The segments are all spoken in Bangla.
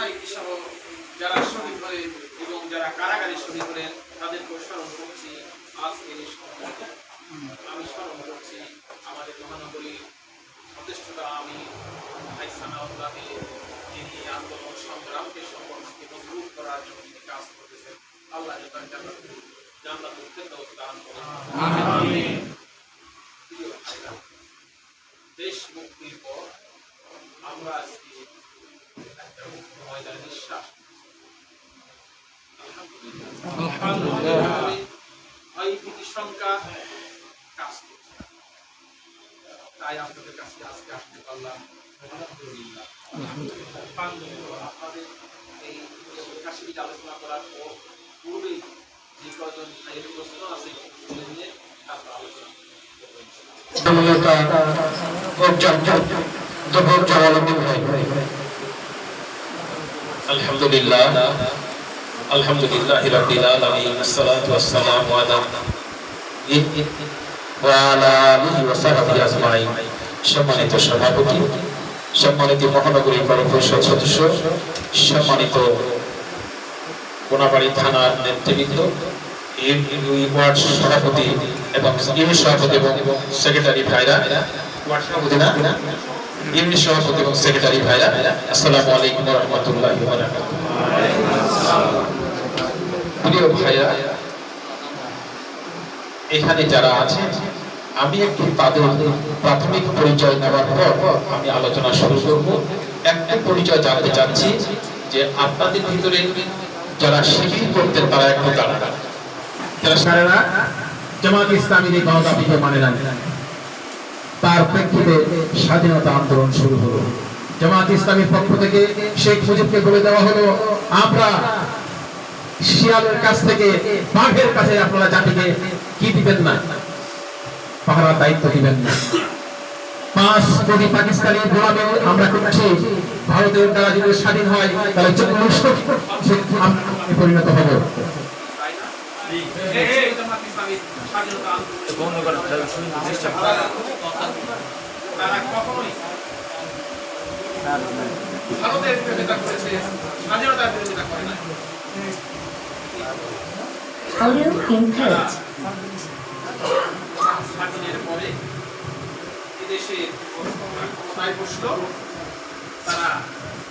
সাহিত্য সহ যারা শহীদ হলেন এবং যারা কারাগারে শহীদ হলেন তাদেরকে স্মরণ করছি। আজকের এই সময়টাতে আমি স্মরণ করছি আমাদের মহানগরী প্রতিষ্ঠাতা আমি ভাই সানাউল্লাহকে, যিনি আন্দোলন সংগ্রামকে সংগঠনকে মজবুত করার জন্য তিনি কাজ করতেছেন। আল্লাহ জান্নাতুল ফেরদাউস দান করেন। আমিন। দেশ মুক্তির পর আমরা আজকে একটা ময়দানে নিঃশ্বাস আলহামদুলিল্লাহ ভয় ভীতি শঙ্কা কাজ করছে, তাই আপনাদের কাছে আজকে আসতে পারলাম। আলহামদুলিল্লাহ আপনাদের এই কাশিটি আলোচনা করার পূর্বেই যে কজন ভাইয়ের প্রশ্ন আছে তুলে নিয়ে তারপর আলোচনা আলহামদুলিল্লাহ আলহামদুলিল্লাহি রাব্বিল আলামিন আসসালাতু ওয়াসসালামু আলা ওয়া আলা আলিহি ওয়া সাহবিহি আজমাইন। সম্মানিত সভাপতি, সম্মানিত মহানগরী পরিষদ সদস্য, সম্মানিত কোনাবাড়ি থানার নেতৃবৃন্দ, ওয়ার্ড সভাপতি এবং ইউনিট সভাপতি এবং সেক্রেটারি ভাইরা, ওয়ার্ড সভাপতি না ইউনিট সভাপতি এবং সেক্রেটারি ভাইরা, আসসালামু আলাইকুম ওয়া রাহমাতুল্লাহি ওয়া বারাকাতুহু। প্রিয় ভাইরা, এখানে যারা আছে আমি একটু তাদের প্রাথমিক পরিচয় নেওয়ার পর আমি আলোচনা শুরু করব। একটা পরিচয় জানতে চাচ্ছি যে আপনাদের ভিতরে যারা শিবির করতেন তারা একটু দাঁড়ান, যারা সারেরা জামাত ইসলামীর এই গণদাবিকে মানে না, তার প্রেক্ষিতে স্বাধীনতা আন্দোলন শুরু হলো। জামাত ইসলামীর পক্ষ থেকে শেখ মুজিবকে বলে দেওয়া হলো, আমরা শিয়ালের কাছ থেকে বাঘের কাছে আপনারা জাতিকে কি দিবেন না, পাহারার দায়িত্ব দিবেন না। 5 কোটি পাকিস্তানি গোলামে আমরা করছি, ভারতের দ্বারা যদি স্বাধীন হয় তাহলে 40 কোটি পরিণত হবে। ভারতের বিরোধিতা করেছে, স্বাধীনতার বিরোধিতা করে না। স্বাধীনের পরে এদেশে ক্ষমতায় বসল, তারা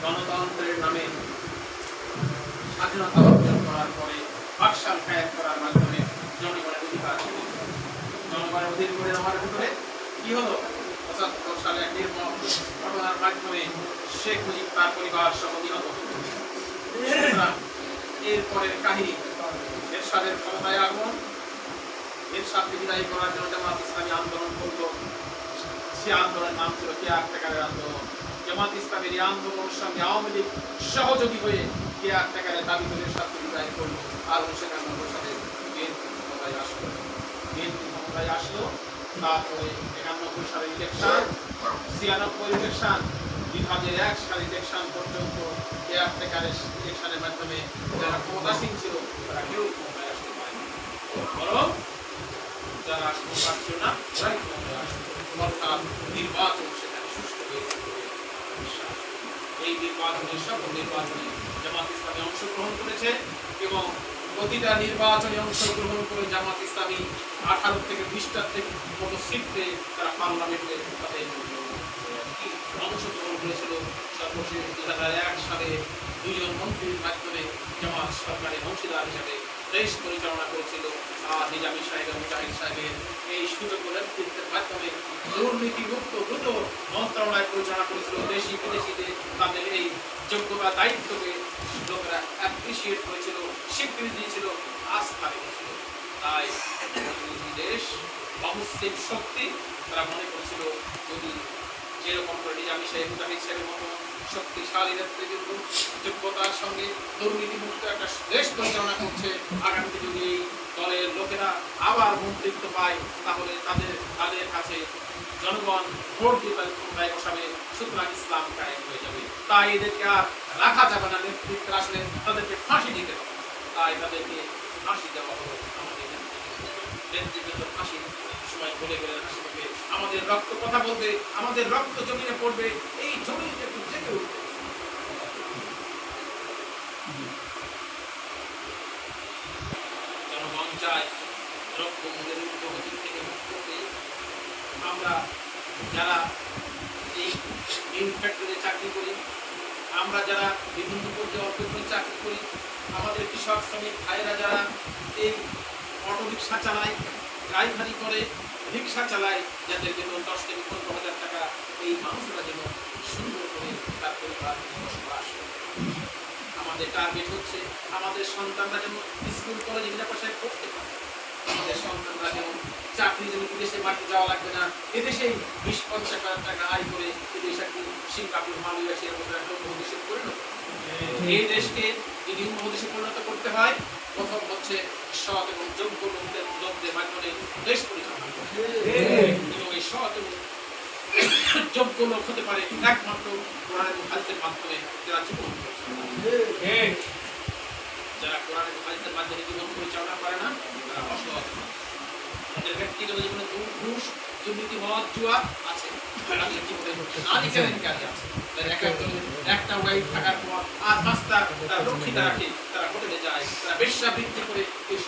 গণতন্ত্রের নামে স্বাধীনতা অর্জন করার পরে বাকশাল কায়েম করার মাধ্যমে জনগণের অধিকার ছিল। জনগণের অধীন করে নেওয়ার ভিতরে কি হলো, 75 সালে এক নির্মম ঘটনার মাধ্যমে শেখ মুজিব তার পরিবার সহ নিহত হল। এরপরের কাহিনী, এরশাদের ক্ষমতায় আগমন, এরশাদকে বিদায় করার জন্য জামাত ইসলামী আন্দোলন করলো। সে আন্দোলনের নাম ছিল কেয়ারটেকারের আন্দোলন। জামাত ইসলামের এই আন্দোলনের সঙ্গে আওয়ামী লীগ সহযোগী হয়ে কেয়ারটেকারের দাবি করে এরশাদকে বিদায় করলো। আর 1991 সালে বিএনপি ক্ষমতায় আসলো। তারপরে 91 সালের ইলেকশন, 96 ইলেকশন, 2001 সালের ইলেকশন পর্যন্ত কেয়ারটেকারের ইলেকশনের মাধ্যমে যারা ক্ষমতাসীন ছিল তারা কেউ ক্ষমতায় আসতে পারেনি, বরং যারা আসতে পারছিল না তারাই ক্ষমতায় আসতো। অর্থাৎ নির্বাচন সেখানে সুষ্ঠু হয়েছে। এই নির্বাচনের সকল নির্বাচনে জামাত ইসলামী অংশগ্রহণ করেছে এবং প্রতিটা নির্বাচনে অংশগ্রহণ করে জামাত ইসলামী 18 থেকে 20টার থেকে মতো সিটে তারা পার্লামেন্টে তাদের অংশগ্রহণ করেছিল। সর্বশেষ 2001 সালে 2 জন মন্ত্রীর মাধ্যমে জামাত সরকারের অংশীদার হিসাবে দেশ পরিচালনা করেছিল। আর নিজামী সাহেব এবং মুজাহিদ সাহেবের এই সুযোগ্য নেতৃত্বের মাধ্যমে দুর্নীতিমুক্ত দ্রুত মন্ত্রণালয় পরিচালনা করেছিল। দেশি বিদেশিতে তাদের এই যোগ্যতা দায়িত্বকে লোকেরা অ্যাপ্রিসিয়েট করেছিল, স্বীকৃতি দিয়েছিল, আস্থা রেখেছিল। তাই দেশ অমুসলিম শক্তি তারা মনে করেছিল যদি যেরকম করে নিজামী সাহেব মুজাহিদ সাহেবের মতো শক্তিশালী নেতৃত্ব যোগ্যতার সঙ্গে দুর্নীতিমুক্ত একটা দেশ পরিচালনা করছে, আগামীতে যদি এই দলের লোকেরা আবার মন্ত্রিত্ব পায় তাহলে তাদের কাছে জনগণ ভোট দিয়ে তাদের ক্ষমতায় বসাবে, সুতরাং ইসলাম কায়েম হয়ে যাবে। তাই এদেরকে আর রাখা যাবে না, নেতৃত্বের আসলে তাদেরকে ফাঁসি দিতে হবে। তাই তাদেরকে ফাঁসি দেওয়া হলো। আমাদের নেতৃত্ব ফাঁসি সময় বলে গেলেন, হাসি হবে, আমাদের রক্ত কথা বলবে, আমাদের রক্ত জমিনে পড়বে, এই জমিনটা একটু জেগে উঠবে। জনগণ চায় দ্রব্যমূল্যের ঊর্ধ্বগতি থেকে মুক্ত হয়ে আমরা যারা এই মিল ফ্যাক্টরিতে চাকরি করি, আমরা যারা বিভিন্ন পর্যায়ে অল্প করে চাকরি করি, আমাদের কৃষক শ্রমিক ভাইয়েরা যারা এই অটো রিক্সা চালায়, ড্রাইভারি করে, রিক্সা চালায়, যাদের বেতন 10 থেকে 15,000 টাকা, এই মানুষরা যেন সুন্দর করে তার পরিবার বসবাস করে। আমাদের টার্গেট হচ্ছে আমাদের সন্তানরা যেন স্কুল কলেজে বিনা পয়সায় পড়তে পারে, আমাদের সন্তানরা যেমন চাকরি যেন বিদেশে বাড়িতে যাওয়া লাগবে না, এদেশেই 20-50,000 টাকা আয় করে এদেশে সিঙ্গাপুর, মালয়েশিয়ার মতো একটা উপদেশে পরিণত। এই দেশকে যদি উপদেশে পরিণত করতে হয়, প্রথম হচ্ছে সৎ এবং যোগ্য লোকদের মাধ্যমে দেশ পরিচালনা করতে হবে। এবং এই সৎ এবং যোগ্য লোক হতে পারে একমাত্র কোরআন এবং হাদিসের মাধ্যমে, যারা জীবন পরিচালনা করে। যারা কোরআন এবং হাদিসের মাধ্যমে জীবন পরিচালনা করে না, তারা অসৎ। তাদের ব্যক্তিগত জীবনে ঘুষ, দুর্নীতি, মদ, জুয়া আছে, তাদের জীবনে নারী কেলেঙ্কারি আছে। একটা ওয়াইফ থাকার পর আর 5টা তার রক্ষিতা রাখে, তারা হোটেলে যায়, তারা বেশ্যা বৃত্তি করে এই